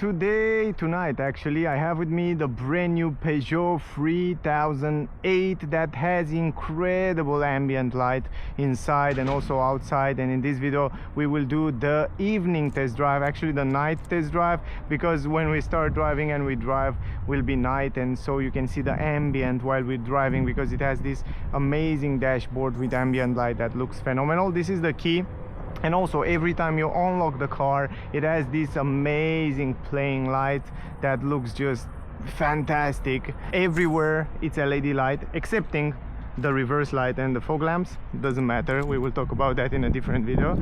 Tonight actually, I have with me the brand new Peugeot 3008 that has incredible ambient light inside and also outside. And in this video we will do the evening test drive, actually the night test drive, because when we start driving and we drive will be night, and so you can see the ambient while we're driving, because it has this amazing dashboard with ambient light that looks phenomenal. This is the key. And also every time you unlock the car, it has this amazing playing light that looks just fantastic. Everywhere it's LED light, excepting the reverse light and the fog lamps. Doesn't matter, we will talk about that in a different video.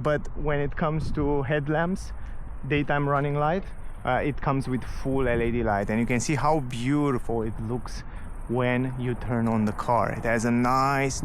But when it comes to headlamps, daytime running light, it comes with full LED light, and you can see how beautiful it looks when you turn on the car. It has a nice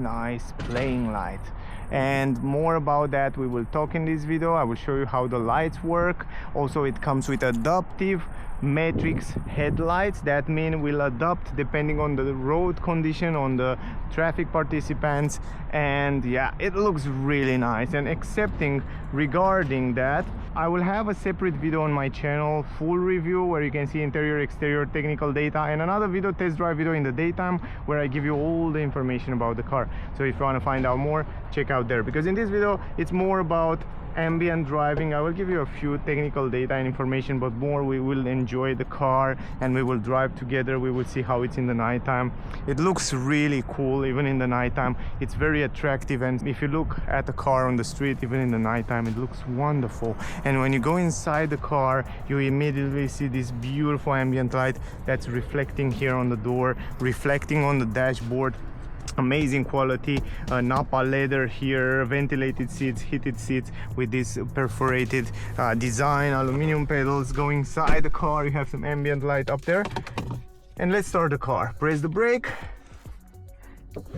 playing light. And more about that we will talk in this video. I will show you how the lights work. Also, it comes with adaptive matrix headlights. That means will adapt depending on the road condition, on the traffic participants, and yeah, it looks really nice. And excepting regarding that, I will have a separate video on my channel, full review, where you can see interior, exterior, technical data, and another video, test drive video in the daytime, where I give you all the information about the car. So if you want to find out more, check out there, because in this video it's more about ambient driving. I will give you a few technical data and information, but more we will enjoy the car and we will drive together. We will see how it's in the nighttime. It looks really cool even in the nighttime. It's very attractive, and if you look at the car on the street even in the nighttime, it looks wonderful. And when you go inside the car, you immediately see this beautiful ambient light that's reflecting here on the door, reflecting on the dashboard. Amazing quality, Napa leather here, ventilated seats, heated seats with this perforated design, aluminum pedals. Go inside the car, you have some ambient light up there. And let's start the car. Press the brake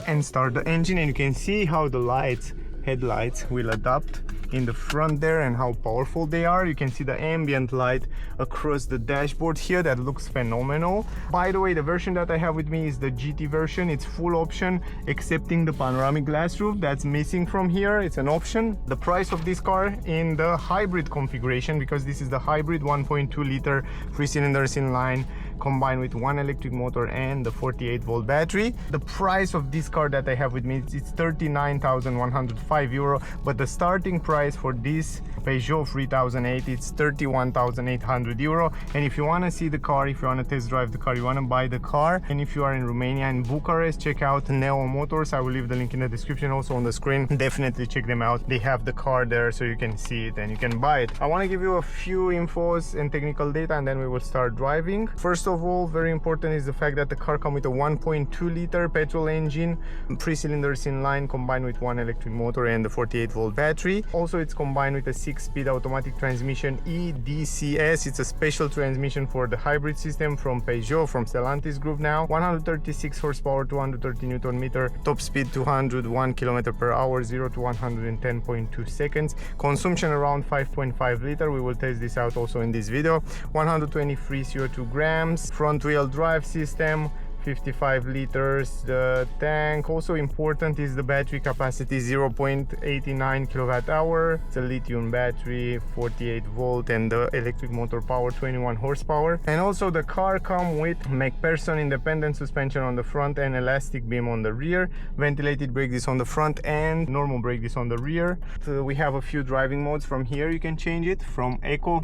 and start the engine, and you can see how the lights, headlights, will adapt in the front there and how powerful they are. You can see the ambient light across the dashboard here. That looks phenomenal. By the way, the version that I have with me is the GT version. It's full option, excepting the panoramic glass roof that's missing from here. It's an option. The price of this car in the hybrid configuration, because this is the hybrid 1.2 liter 3 cylinders in line combined with one electric motor and the 48-volt battery. The price of this car that I have with me, it's 39,105 euro, but the starting price for this Peugeot 3008, it's 31,800 euro. And if you want to see the car, if you want to test drive the car, you want to buy the car, and if you are in Romania and Bucharest, check out Neo Motors. I will leave the link in the description, also on the screen. Definitely check them out. They have the car there so you can see it and you can buy it. I want to give you a few infos and technical data, and then we will start driving. First of all, very important is the fact that the car comes with a 1.2 liter petrol engine, 3 cylinders in line combined with one electric motor and the 48-volt battery. Also, it's combined with a 6-speed automatic transmission, e-DCS. It's a special transmission for the hybrid system from Peugeot, from Stellantis group now. 136 horsepower, 230 Newton meter, top speed 201 km per hour, 0 to 110.2 seconds. Consumption around 5.5 liter. We will test this out also in this video. 123 CO2 grams. Front wheel drive system, 55 liters. The tank, also important is the battery capacity, 0.89 kilowatt hour. It's a lithium battery, 48 volt, and the electric motor power 21 horsepower. And also the car comes with McPherson independent suspension on the front and elastic beam on the rear, ventilated brake disc on the front and normal brake disc on the rear. So we have a few driving modes. From here you can change it from eco,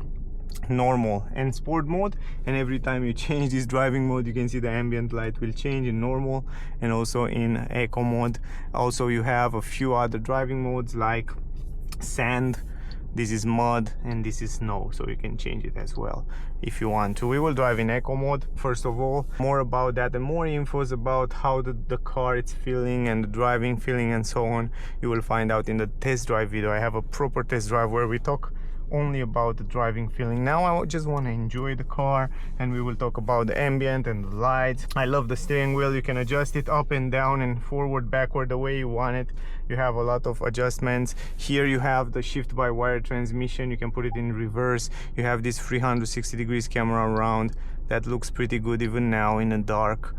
normal and sport mode, and every time you change this driving mode, you can see the ambient light will change in normal and also in eco mode. Also, you have a few other driving modes like sand, this is mud, and this is snow, so you can change it as well if you want to. We will drive in eco mode. First of all, more about that and more infos about how the car is feeling and the driving feeling and so on, you will find out in the test drive video. I have a proper test drive where we talk only about the driving feeling. Now I just want to enjoy the car, and we will talk about the ambient and the lights. I love the steering wheel. You can adjust it up and down and forward, backward, the way you want it. You have a lot of adjustments. Here you have the shift by wire transmission. You can put it in reverse. You have this 360 degrees camera around that looks pretty good even now in the dark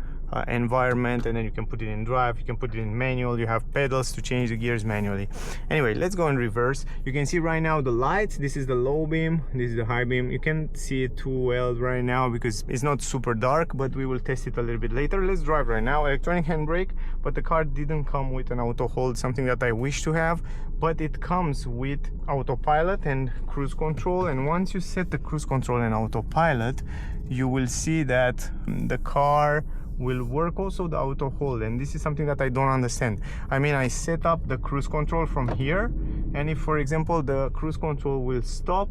environment, and then you can put it in drive, you can put it in manual, you have pedals to change the gears manually. Anyway, let's go in reverse. You can see right now the lights. This is the low beam, this is the high beam. You can't see it too well right now because it's not super dark, but we will test it a little bit later. Let's drive right now. Electronic handbrake, but the car didn't come with an auto hold, something that I wish to have, but it comes with autopilot and cruise control. And once you set the cruise control and autopilot, you will see that the car will work also the auto hold. And this is something that I don't understand. I mean, I set up the cruise control from here, and if for example the cruise control will stop,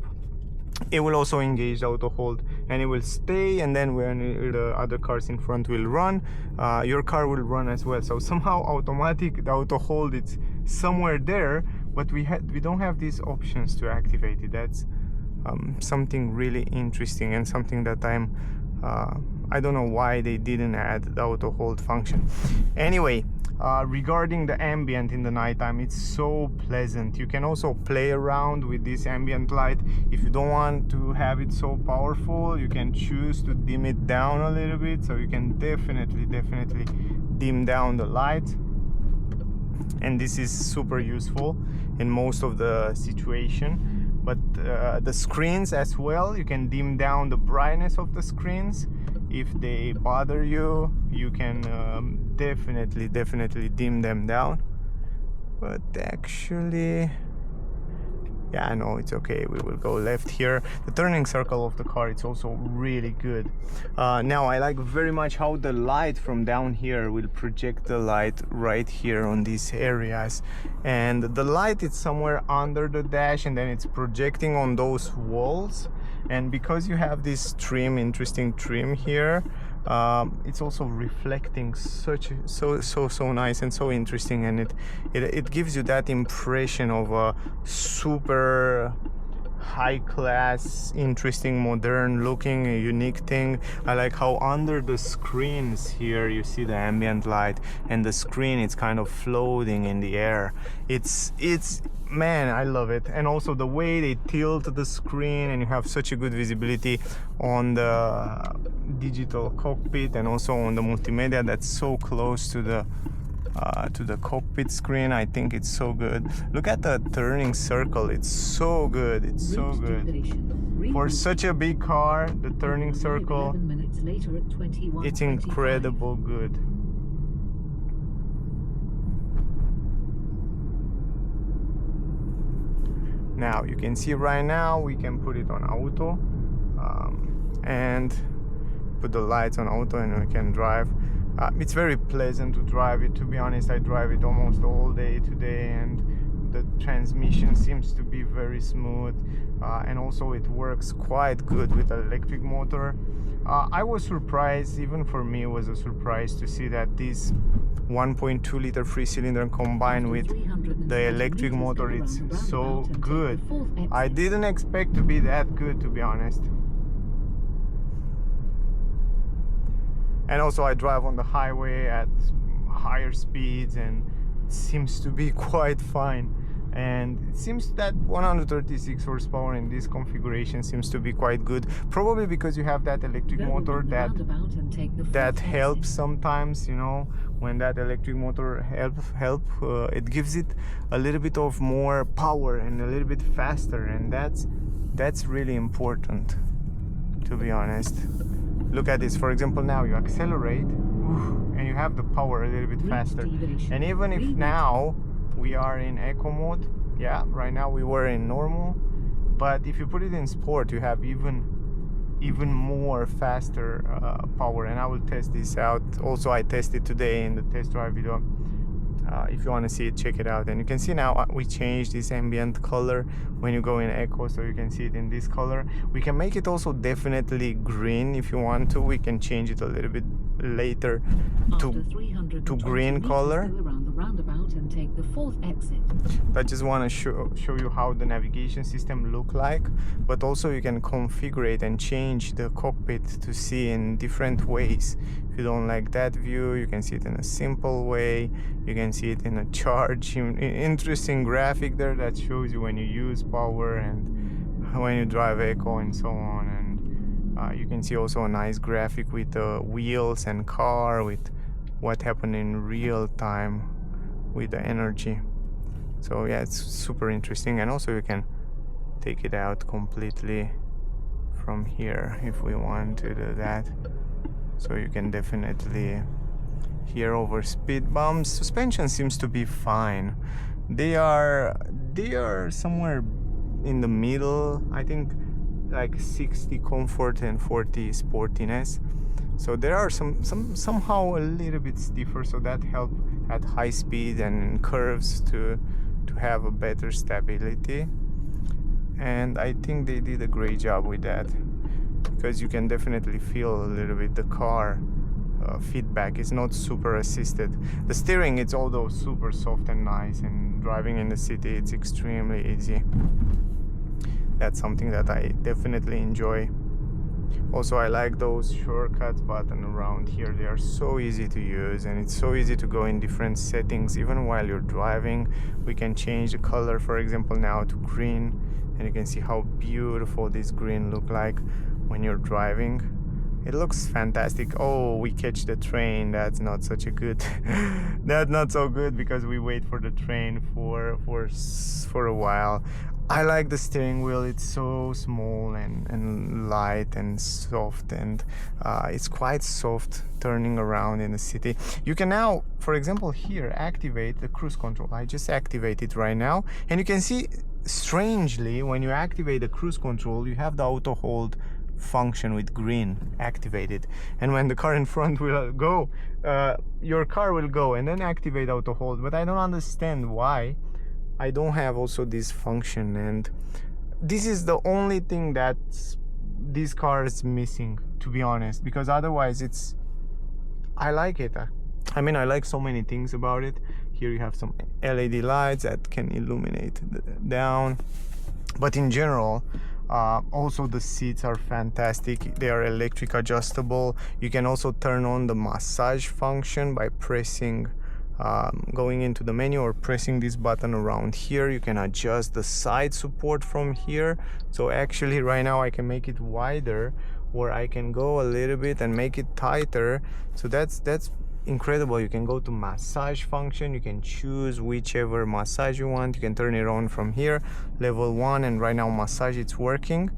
it will also engage the auto hold and it will stay, and then when the other cars in front will run, your car will run as well. So somehow automatic, the auto hold, it's somewhere there, but we don't have these options to activate it. That's something really interesting, and something that I don't know why they didn't add the auto hold function. Anyway, regarding the ambient in the nighttime, it's so pleasant. You can also play around with this ambient light. If you don't want to have it so powerful, you can choose to dim it down a little bit, so you can definitely dim down the light. And this is super useful in most of the situation. But the screens as well, you can dim down the brightness of the screens. If they bother you, you can definitely dim them down. But actually, yeah, no, it's okay. We will go left here. The turning circle of the car, it's also really good. Now I like very much how the light from down here will project the light right here on these areas, and the light is somewhere under the dash, and then it's projecting on those walls. And because you have this trim, interesting trim here, it's also reflecting so nice and so interesting, and it gives you that impression of a super high class, interesting, modern looking, unique thing. I like how under the screens here you see the ambient light, and the screen, it's kind of floating in the air. It's man, I love it. And also the way they tilt the screen, and you have such a good visibility on the digital cockpit and also on the multimedia that's so close to the cockpit screen. I think it's so good. Look at the turning circle, it's so good. It's so good for such a big car. The turning circle, it's incredible good. Now you can see right now we can put it on auto and put the lights on auto, and we can drive. It's very pleasant to drive it, to be honest. I drive it almost all day today, and the transmission seems to be very smooth, and also it works quite good with an electric motor. I was surprised, even for me it was a surprise to see that this 1.2 liter 3-cylinder combined with the electric motor, it's so good. I didn't expect to be that good, to be honest. And also I drive on the highway at higher speeds, and it seems to be quite fine. And it seems that 136 horsepower in this configuration seems to be quite good, probably because you have that electric motor that helps sometimes, you know, when that electric motor help it gives it a little bit of more power and a little bit faster, and that's really important, to be honest. Look at this, for example, now you accelerate and you have the power a little bit faster. And even if now we are in eco mode, yeah, right now we were in normal, but if you put it in sport, you have even more faster power. And I will test this out. Also, I tested today in the test drive video. If you want to see it, check it out. And you can see now we changed this ambient color when you go in eco, so you can see it in this color. We can make it also definitely green if you want to. We can change it a little bit later to green color. And take the 4th exit. I just want to show you how the navigation system look like, but also you can configure it and change the cockpit to see in different ways. If you don't like that view, you can see it in a simple way. You can see it in a charge. Interesting graphic there that shows you when you use power and when you drive eco and so on. And You can see also a nice graphic with the wheels and car, with what happened in real time with the energy. So yeah, it's super interesting. And also you can take it out completely from here if we want to do that. So you can definitely hear over speed bumps. Suspension seems to be fine. They are somewhere in the middle, I think, like 60 comfort and 40 sportiness. So there are somehow a little bit stiffer, so that help at high speed and curves to have a better stability. And I think they did a great job with that, because you can definitely feel a little bit the car feedback. It's not super assisted. The steering, it's although super soft and nice, and driving in the city it's extremely easy. That's something that I definitely enjoy. Also, I like those shortcuts button around here. They are so easy to use, and it's so easy to go in different settings. Even while you're driving, we can change the color, for example, now to green, and you can see how beautiful this green look like when you're driving. It looks fantastic. Oh, we catch the train. That's not such a good that's not so good, because we wait for the train for a while. I like the steering wheel. It's so small and light and soft, and it's quite soft turning around in the city. You can now, for example, here activate the cruise control. I just activate it right now, and you can see, strangely, when you activate the cruise control, you have the auto hold function with green activated, and when the car in front will go, your car will go and then activate auto hold. But I don't understand why I don't have also this function, and this is the only thing that this car is missing, to be honest, because otherwise I like it. I mean, I like so many things about it. Here you have some LED lights that can illuminate down, but in general, also the seats are fantastic. They are electric adjustable. You can also turn on the massage function by pressing, going into the menu or pressing this button around here. You can adjust the side support from here. So actually right now I can make it wider, or I can go a little bit and make it tighter. So that's incredible. You can go to massage function. You can choose whichever massage you want. You can turn it on from here, level 1, and right now massage, it's working.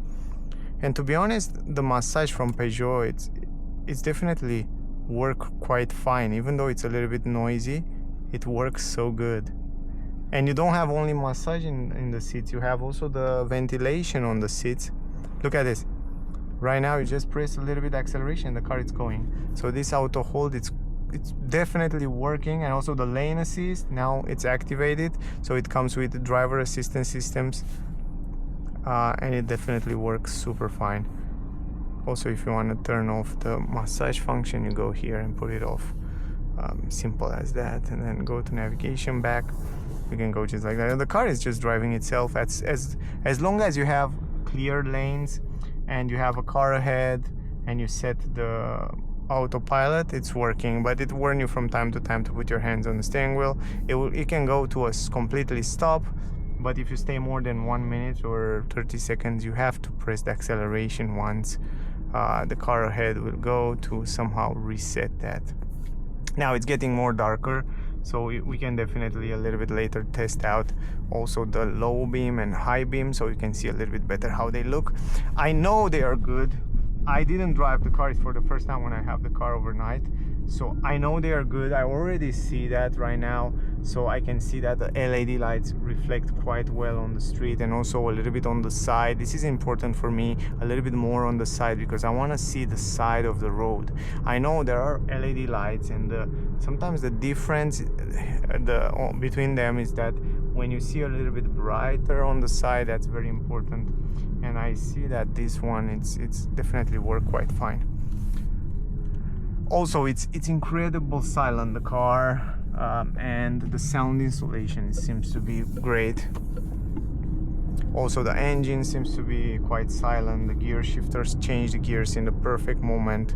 And to be honest, the massage from Peugeot, it's definitely work quite fine. Even though it's a little bit noisy, it works so good. And you don't have only massage in the seats, you have also the ventilation on the seats. Look at this. Right now you just press a little bit acceleration, the car is going. So this auto hold, it's definitely working. And also the lane assist, now it's activated, so it comes with the driver assistance systems, and it definitely works super fine. Also, if you want to turn off the massage function, you go here and put it off. Simple as that. And then go to navigation back. You can go just like that. And the car is just driving itself. As long as you have clear lanes and you have a car ahead and you set the autopilot, it's working. But it warns you from time to time to put your hands on the steering wheel. It can go to a completely stop. But if you stay more than 1 minute or 30 seconds, you have to press the acceleration once. The car ahead will go to somehow reset that. Now it's getting more darker, so we can definitely a little bit later test out also the low beam and high beam, so you can see a little bit better how they look. I know they are good. I didn't drive the car. It's for the first time when I have the car overnight, so I know they are good. I already see that right now, so I can see that the LED lights reflect quite well on the street, and also a little bit on the side. This is important for me, a little bit more on the side, because I want to see the side of the road. I know there are LED lights, and sometimes the difference between them is that when you see a little bit brighter on the side, that's very important. And I see that this one, it's definitely work quite fine. Also, it's incredible silent, the car, and the sound insulation seems to be great. Also, the engine seems to be quite silent. The gear shifters change the gears in the perfect moment.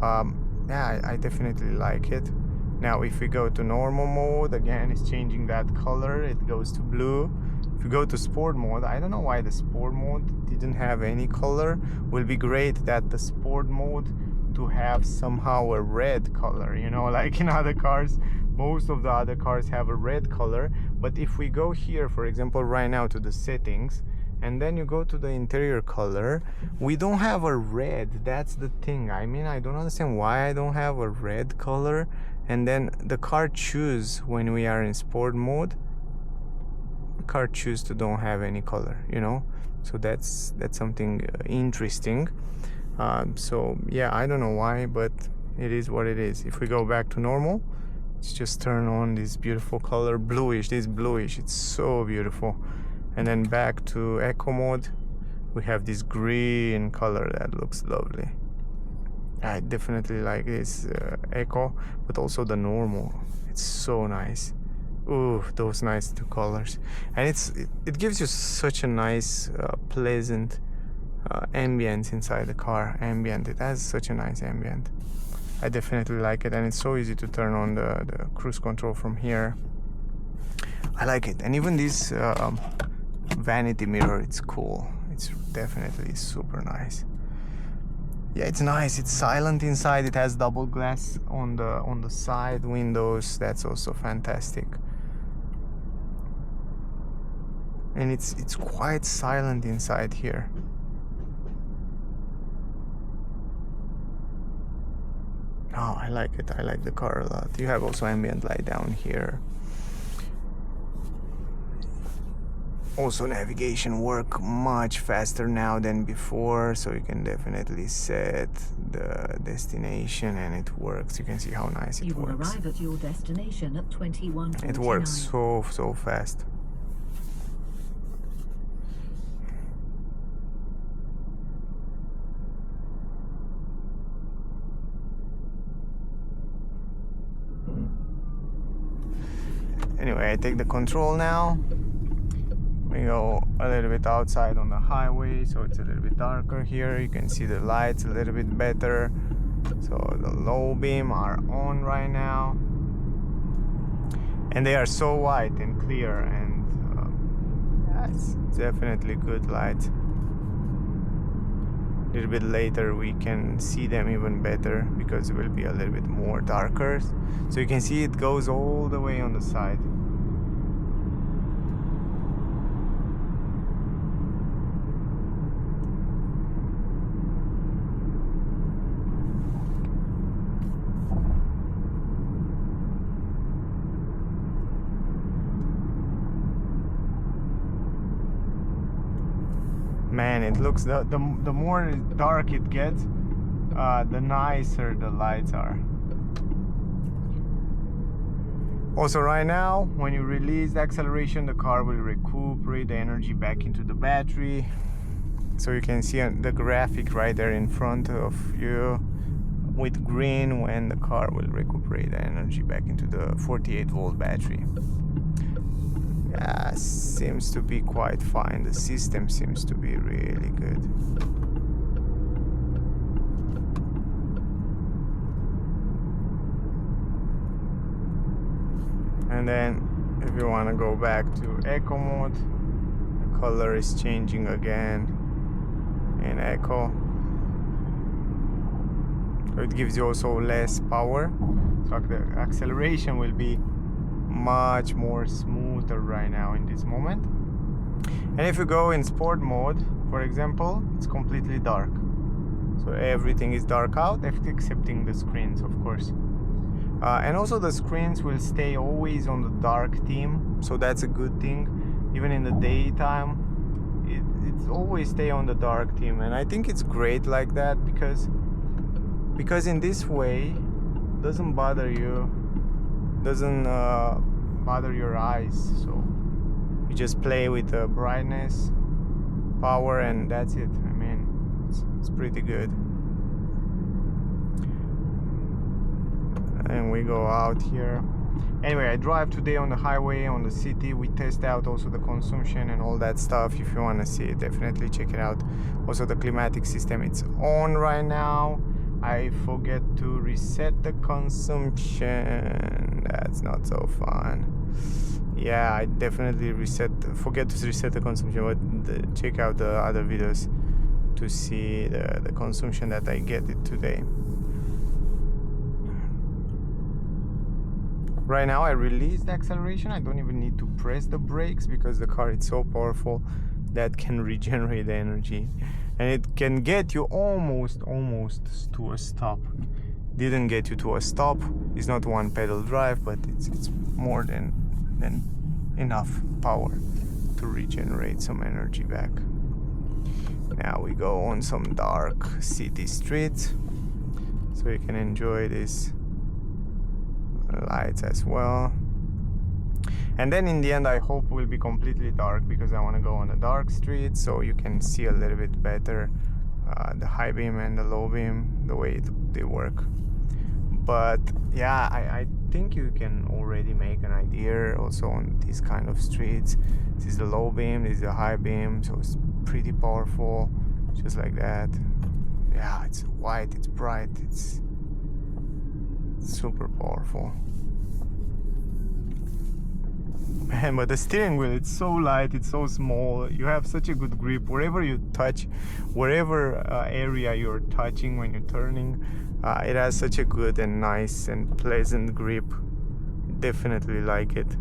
Yeah, I definitely like it. Now if we go to normal mode, again it's changing that color, it goes to blue. If you go to sport mode, I don't know why the sport mode didn't have any color. Will be great that the sport mode to have somehow a red color, you know, like in other cars. Most of the other cars have a red color, but if we go here, for example, right now to the settings, and then you go to the interior color, we don't have a red. That's the thing. I mean, I don't understand why I don't have a red color. And then the car choose, when we are in sport mode, the car choose to don't have any color, you know. So that's something interesting. So yeah, I don't know why, but it is what it is. If we go back to normal, let's just turn on this beautiful color, bluish. This bluish, it's so beautiful. And then back to eco mode, we have this green color that looks lovely. I definitely like this eco, but also the normal. It's so nice. Ooh, those nice two colors. And it gives you such a nice, pleasant ambience inside the car. It has such a nice ambient. I definitely like it, and it's so easy to turn on the cruise control from here. I like it. And even this vanity mirror, it's cool. It's definitely super nice. Yeah, it's nice. It's silent inside. It has double glass on the side windows. That's also fantastic. And it's quite silent inside here. Oh, I like it. I like the car a lot. You have also ambient light down here. Also, navigation work much faster now than before, so you can definitely set the destination and it works. You can see how nice it works. You will arrive at your destination at 21:49. It works so fast. Anyway, I take the control now. We go a little bit outside on the highway, so it's a little bit darker here. You can see the lights a little bit better. So the low beam are on right now, and they are so white and clear, and that's definitely good light. A little bit later we can see them even better because it will be a little bit more darker. So you can see it goes all the way on the side. Man, it looks, the more dark it gets, the nicer the lights are. Also, right now, when you release the acceleration, the car will recuperate the energy back into the battery. So you can see the graphic right there in front of you with green when the car will recuperate the energy back into the 48-volt battery. Yeah, seems to be quite fine. The system seems to be really good. And then if you want to go back to eco mode, the color is changing again in eco. So it gives you also less power. So the acceleration will be much more smoother right now in this moment. And if you go in sport mode, for example, it's completely dark. So everything is dark out, excepting the screens, of course. And also the screens will stay always on the dark theme, so that's a good thing. Even in the daytime, it's always stay on the dark theme, and I think it's great like that because in this way doesn't bother you, doesn't bother your eyes. So you just play with the brightness, power, and that's it. I mean, it's pretty good. And we go out here. Anyway, I drive today on the highway, on the city. We test out also the consumption and all that stuff. If you want to see it, definitely check it out. Also the climatic system, it's on right now. I forget to reset the consumption. That's not so fun. yeah, I definitely forget to reset the consumption, but check out the other videos to see the consumption that I get it today. Right now I release the acceleration. I don't even need to press the brakes because the car is so powerful that can regenerate the energy, and it can get you almost to a stop. Didn't get you to a stop. It's not one pedal drive, but it's more than enough power to regenerate some energy back. Now we go on some dark city streets so you can enjoy these lights as well. And then in the end I hope will be completely dark, because I want to go on a dark street so you can see a little bit better the high beam and the low beam, the way they work. But yeah, I think you can already make an idea also on these kind of streets. This is the low beam, this is the high beam, so it's pretty powerful, just like that. Yeah, it's white, it's bright, it's super powerful. Man, but the steering wheel, it's so light, it's so small. You have such a good grip wherever you touch, wherever area you're touching when you're turning. It has such a good and nice and pleasant grip. Definitely like it.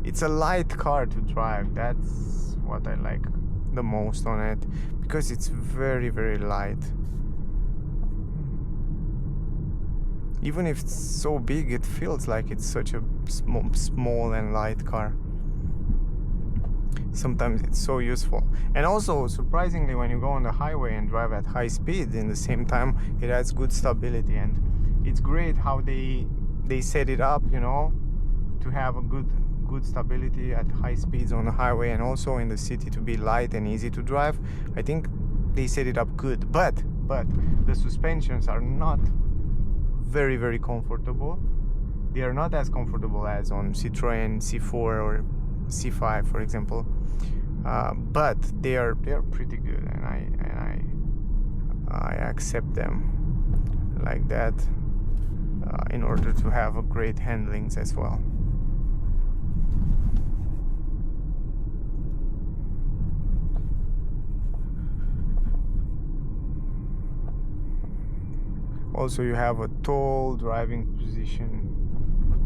It's a light car to drive. That's what I like the most on it, because it's very light. Even if it's so big, it feels like it's such a small and light car. Sometimes it's so useful. And also, surprisingly, when you go on the highway and drive at high speed, in the same time it has good stability. And it's great how they set it up, you know, to have a good stability at high speeds on the highway, and also in the city to be light and easy to drive. I think they set it up good, but the suspensions are not very comfortable. They are not as comfortable as on Citroën C4 or C5, for example, but they are pretty good, and I accept them like that in order to have a great handlings as well. Also, you have a tall driving position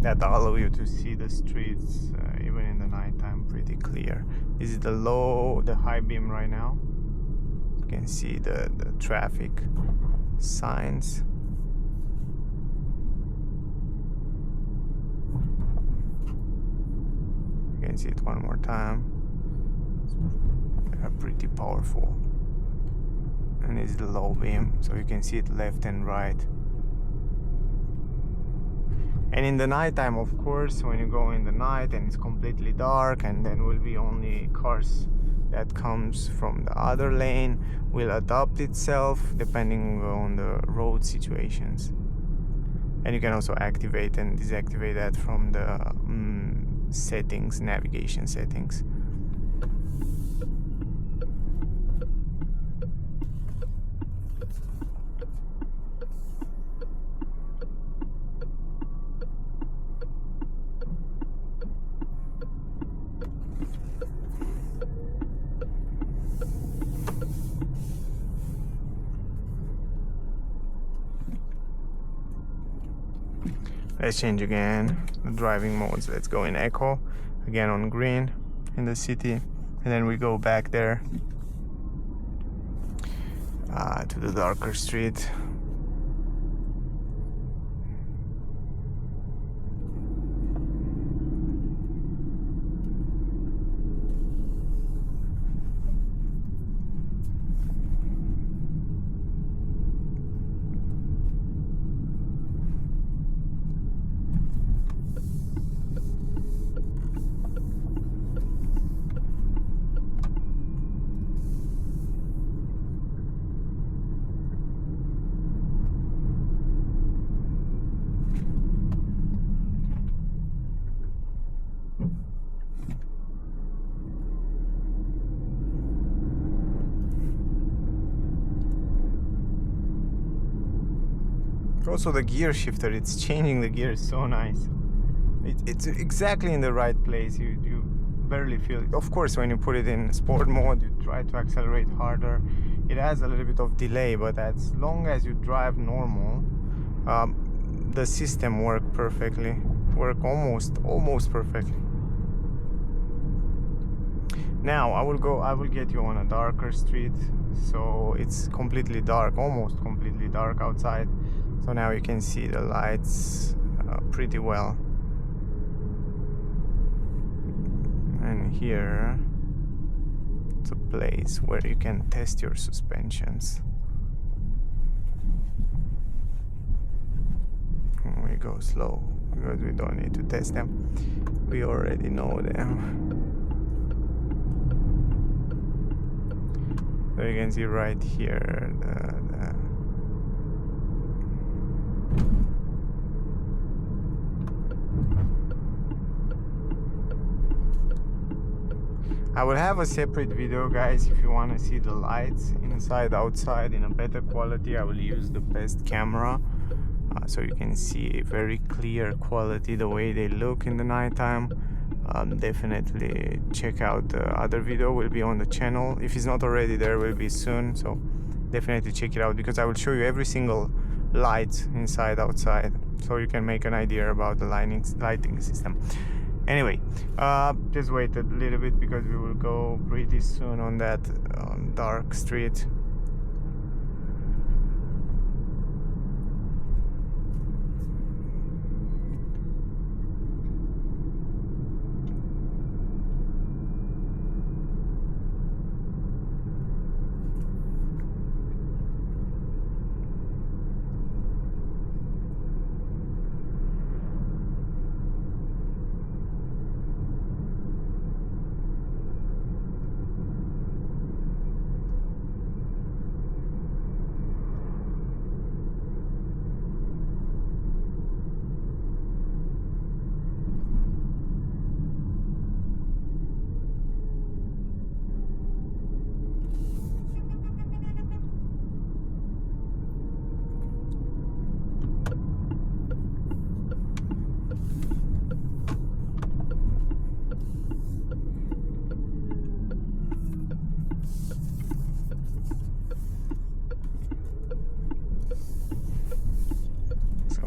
that allow you to see the streets even in the nighttime pretty clear. This is the high beam right now. You can see the traffic signs. You can see it one more time. They are pretty powerful. And this is the low beam, so you can see it left and right. And in the nighttime, of course, when you go in the night and it's completely dark, and then will be only cars that comes from the other lane, will adapt itself depending on the road situations. And you can also activate and deactivate that from the settings, navigation settings. Let's change again the driving modes. Let's go in Eco, again on green in the city, and then we go back there to the darker street. Also the gear shifter, it's changing the gears so nice. It's exactly in the right place. You barely feel it. Of course, when you put it in sport mode, you try to accelerate harder. It has a little bit of delay, but as long as you drive normal, the system work almost perfectly. Now I will get you on a darker street, so it's completely dark, almost completely dark outside. So now you can see the lights pretty well. And here it's a place where you can test your suspensions. We go slow because we don't need to test them. We already know them. So you can see right here I will have a separate video, guys, if you want to see the lights inside, outside in a better quality. I will use the best camera, so you can see very clear quality, the way they look in the nighttime. Definitely check out the other video, will be on the channel. If it's not already there, will be soon, so definitely check it out, because I will show you every single light inside, outside, so you can make an idea about the lighting system. Anyway, just wait a little bit because we will go pretty soon on that dark street.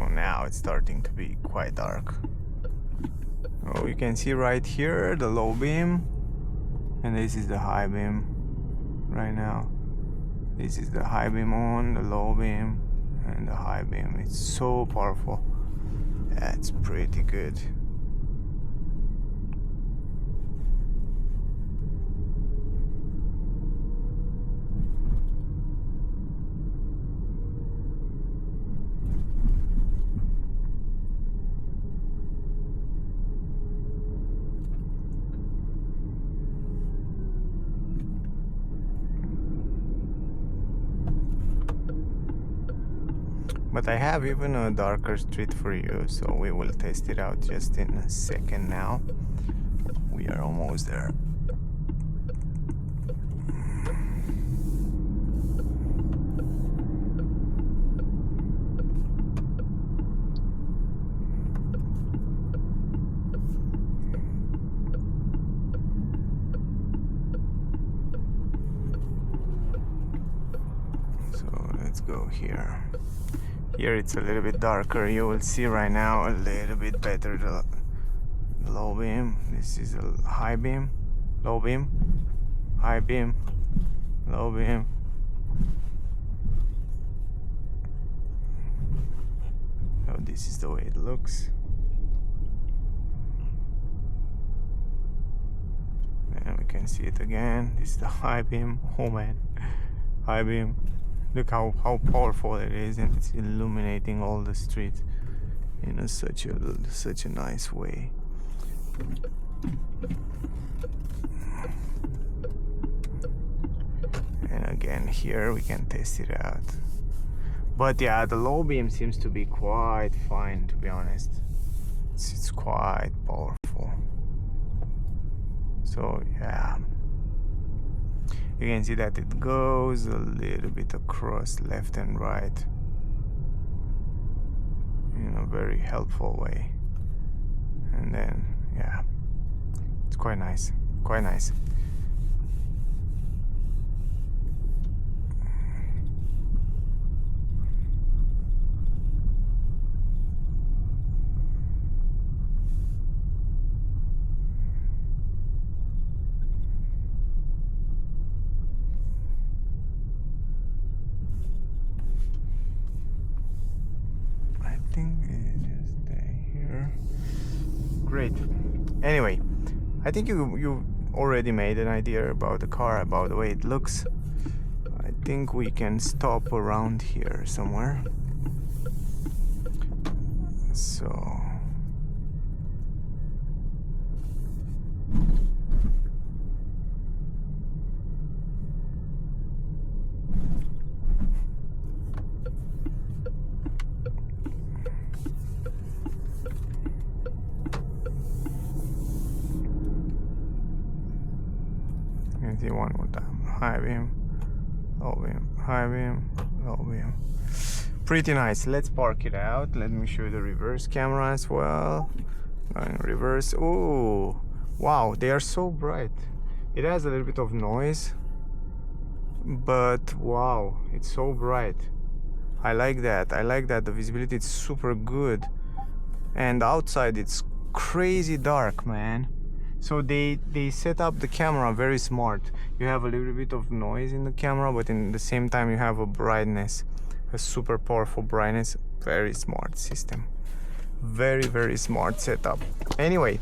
Now it's starting to be quite dark. Oh, you can see right here the low beam, and this is the high beam right now. This is the high beam on, the low beam, and the high beam. It's so powerful. That's pretty good. But I have even a darker street for you, so we will test it out just in a second now. We are almost there. So let's go here. Here it's a little bit darker. You will see right now a little bit better the low beam. This is a high beam, low beam, high beam, low beam. So this is the way it looks. And we can see it again. This is the high beam. Oh man, high beam. Look how powerful it is, and it's illuminating all the street in such a nice way. And again, here we can test it out. But yeah, the low beam seems to be quite fine, to be honest. It's quite powerful. So yeah. You can see that it goes a little bit across left and right in a very helpful way. and then yeah, it's quite nice, quite nice. I think it just stay here. Great. Anyway, I think you already made an idea about the car, about the way it looks. I think we can stop around here somewhere. So let's see one more time. High beam, low beam, high beam, low beam. Pretty nice. Let's park it out. Let me show you the reverse camera as well. Going reverse. Oh, wow, they are so bright. It has a little bit of noise, but wow, it's so bright. I like that. I like that. The visibility is super good, and outside it's crazy dark, man. So they set up the camera very smart. You have a little bit of noise in the camera, but in the same time you have a brightness, a super powerful brightness. Very smart system, very smart setup. Anyway,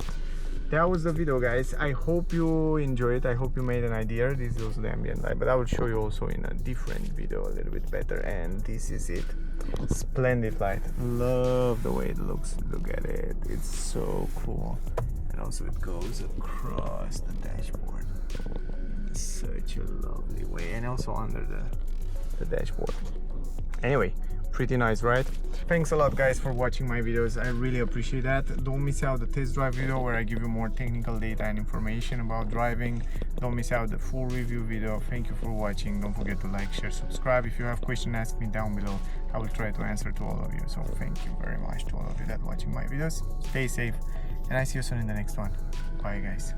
that was the video, guys. I hope you enjoyed. I hope you made an idea. This is also the ambient light, but I will show you also in a different video a little bit better. And this is it. Splendid light. Love the way it looks. Look at it. It's so cool. And also it goes across the dashboard. Such a lovely way. And also under the dashboard. Anyway, pretty nice, right? Thanks a lot, guys, for watching my videos. I really appreciate that. Don't miss out the test drive video where I give you more technical data and information about driving. Don't miss out the full review video. Thank you for watching. Don't forget to like, share, subscribe. If you have questions, ask me down below. I will try to answer to all of you. So thank you very much to all of you that watching my videos. Stay safe, and I see you soon in the next one. Bye, guys.